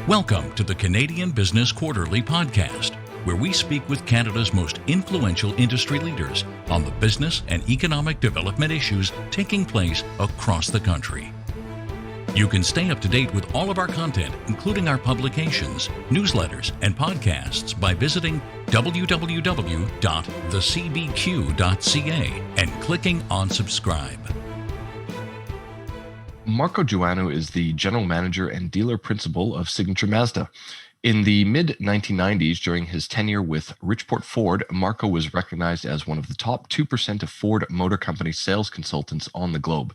Welcome to the Canadian Business Quarterly Podcast, where we speak with Canada's most influential industry leaders on the business and economic development issues taking place across the country. You can stay up to date with all of our content, including our publications, newsletters, and podcasts by visiting www.thecbq.ca and clicking on subscribe. Marko Joannou is the general manager and dealer principal of Signature Mazda. In the mid-1990s, during his tenure with Richmond Ford, Marko was recognized as one of the top 2% of Ford Motor Company sales consultants on the globe.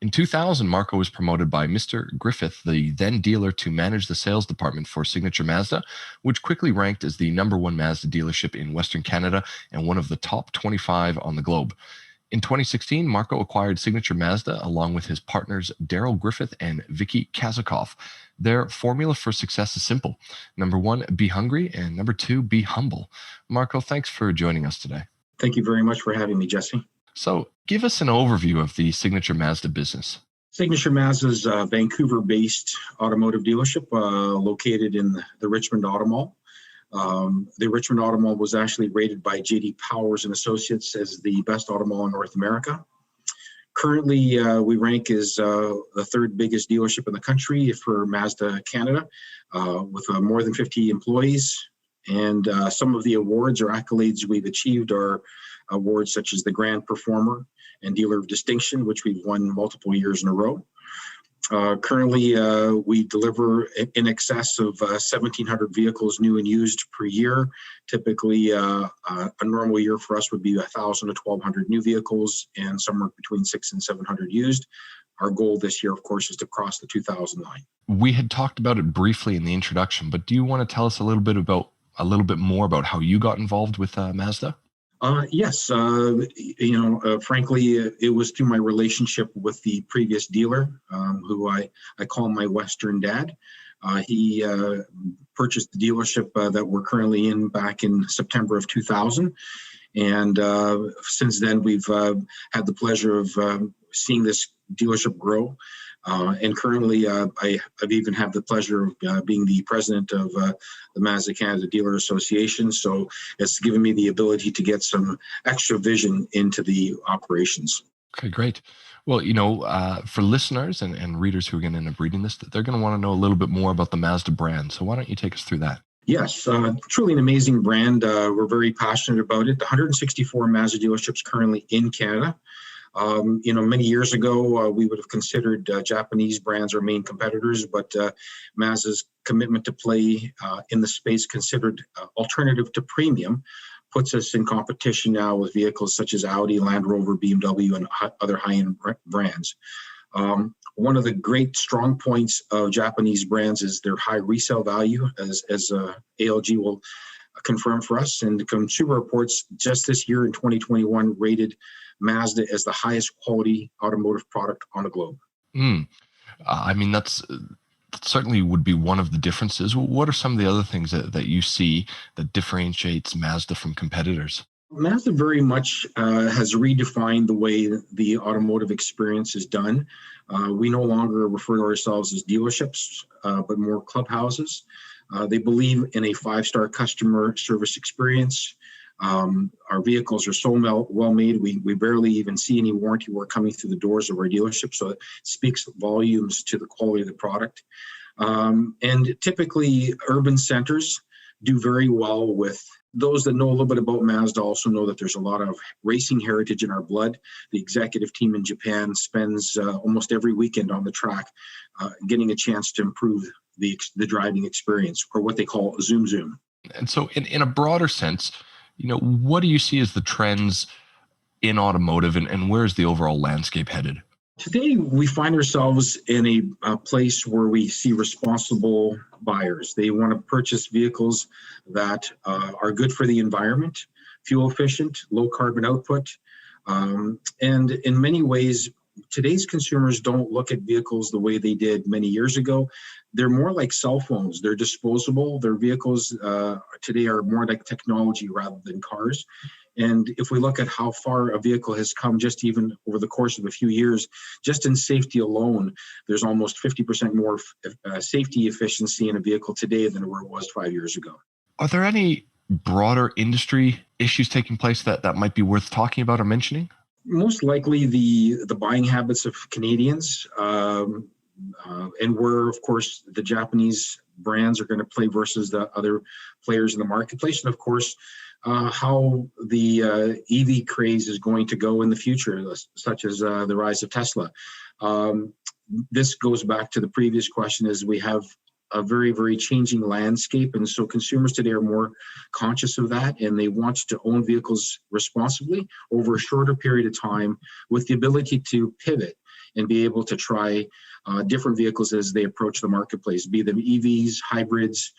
In 2000, Marko was promoted by Mr. Griffith, the then dealer, to manage the sales department for Signature Mazda, which quickly ranked as the number one Mazda dealership in Western Canada and one of the top 25 on the globe. In 2016, Marko acquired Signature Mazda along with his partners Daryl Griffith and Vicky Kazakov. Their formula for success is simple. Number one, be hungry, and number two, be humble. Marko, thanks for joining us today. Thank you very much for having me, Jesse. So give us an overview of the Signature Mazda business. Signature Mazda is a Vancouver-based automotive dealership located in the Richmond Auto Mall. The Richmond Auto Mall was actually rated by J.D. Powers and Associates as the best auto mall in North America. Currently, we rank as the third biggest dealership in the country for Mazda Canada, with more than 50 employees. And some of the awards or accolades we've achieved are awards such as the Grand Performer and Dealer of Distinction, which we've won multiple years in a row. Currently, we deliver in excess of 1,700 vehicles, new and used, per year. Typically, a normal year for us would be 1,000 to 1,200 new vehicles and somewhere between 600 and 700 used. Our goal this year, of course, is to cross the 2,000 line. We had talked about it briefly in the introduction, but do you want to tell us a little bit more about how you got involved with Mazda? Yes. Frankly, it was through my relationship with the previous dealer, who I call my Western dad. He purchased the dealership that we're currently in back in September of 2000. And since then, we've had the pleasure of seeing this dealership grow. And currently, I've even had the pleasure of being the president of the Mazda Canada Dealer Association. So it's given me the ability to get some extra vision into the operations. Okay, great. Well, for listeners and readers who are going to end up reading this, they're going to want to know a little bit more about the Mazda brand. So why don't you take us through that? Yes, truly an amazing brand. We're very passionate about it. 164 Mazda dealerships currently in Canada. Many years ago, we would have considered Japanese brands our main competitors, but Mazda's commitment to play in the space considered alternative to premium puts us in competition now with vehicles such as Audi, Land Rover, BMW, and other high-end brands. One of the great strong points of Japanese brands is their high resale value, as ALG will confirm for us. And the Consumer Reports just this year in 2021 rated Mazda as the highest quality automotive product on the globe. That certainly would be one of the differences. What are some of the other things that you see that differentiates Mazda from competitors? Mazda very much has redefined the way the automotive experience is done. We no longer refer to ourselves as dealerships, but more clubhouses. They believe in a 5-star customer service experience. Our vehicles are so well made, we barely even see any warranty work coming through the doors of our dealership, so it speaks volumes to the quality of the product. And typically, urban centers do very well with those that know a little bit about Mazda. Also know that there's a lot of racing heritage in our blood. The executive team in Japan spends almost every weekend on the track getting a chance to improve the driving experience, or what they call zoom zoom. And so in a broader sense, what do you see as the trends in automotive, and where is the overall landscape headed? Today, we find ourselves in a place where we see responsible buyers. They want to purchase vehicles that are good for the environment, fuel efficient, low carbon output. And in many ways, today's consumers don't look at vehicles the way they did many years ago. They're more like cell phones. They're disposable. Their vehicles today are more like technology rather than cars. And if we look at how far a vehicle has come just even over the course of a few years, just in safety alone, there's almost 50% more safety efficiency in a vehicle today than where it was 5 years ago. Are there any broader industry issues taking place that might be worth talking about or mentioning? Most likely the buying habits of Canadians, and where, of course, the Japanese brands are going to play versus the other players in the marketplace. And, of course, how the EV craze is going to go in the future, such as the rise of Tesla. This goes back to the previous question, is we have a very, very changing landscape. And so consumers today are more conscious of that, and they want to own vehicles responsibly over a shorter period of time with the ability to pivot and be able to try different vehicles as they approach the marketplace, be them EVs, hybrids,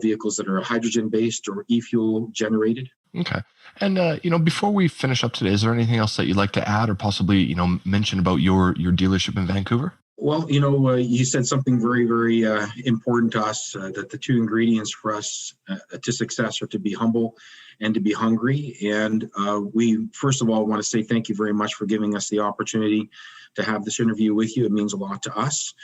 vehicles that are hydrogen-based or e-fuel generated. Okay. And, before we finish up today, is there anything else that you'd like to add or possibly, mention about your dealership in Vancouver? Well, you said something very, very important to us, that the two ingredients for us to success are to be humble and to be hungry. And we, first of all, want to say thank you very much for giving us the opportunity to have this interview with you. It means a lot to us.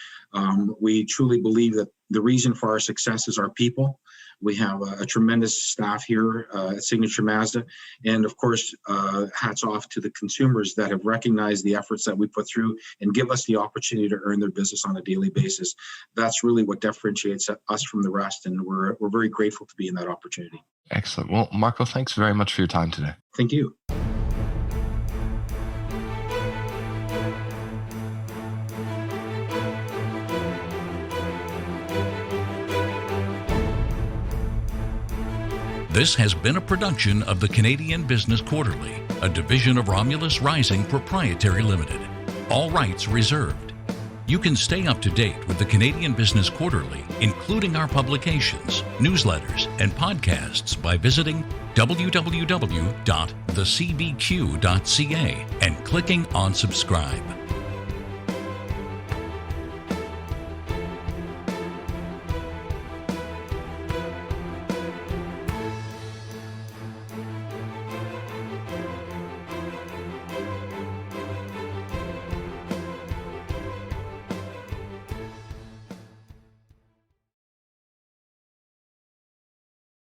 We truly believe that the reason for our success is our people. We have a tremendous staff here at Signature Mazda. And of course, hats off to the consumers that have recognized the efforts that we put through and give us the opportunity to earn their business on a daily basis. That's really what differentiates us from the rest. And we're very grateful to be in that opportunity. Excellent. Well, Marko, thanks very much for your time today. Thank you. This has been a production of the Canadian Business Quarterly, a division of Romulus Rising Proprietary Limited. All rights reserved. You can stay up to date with the Canadian Business Quarterly, including our publications, newsletters, and podcasts by visiting www.thecbq.ca and clicking on subscribe.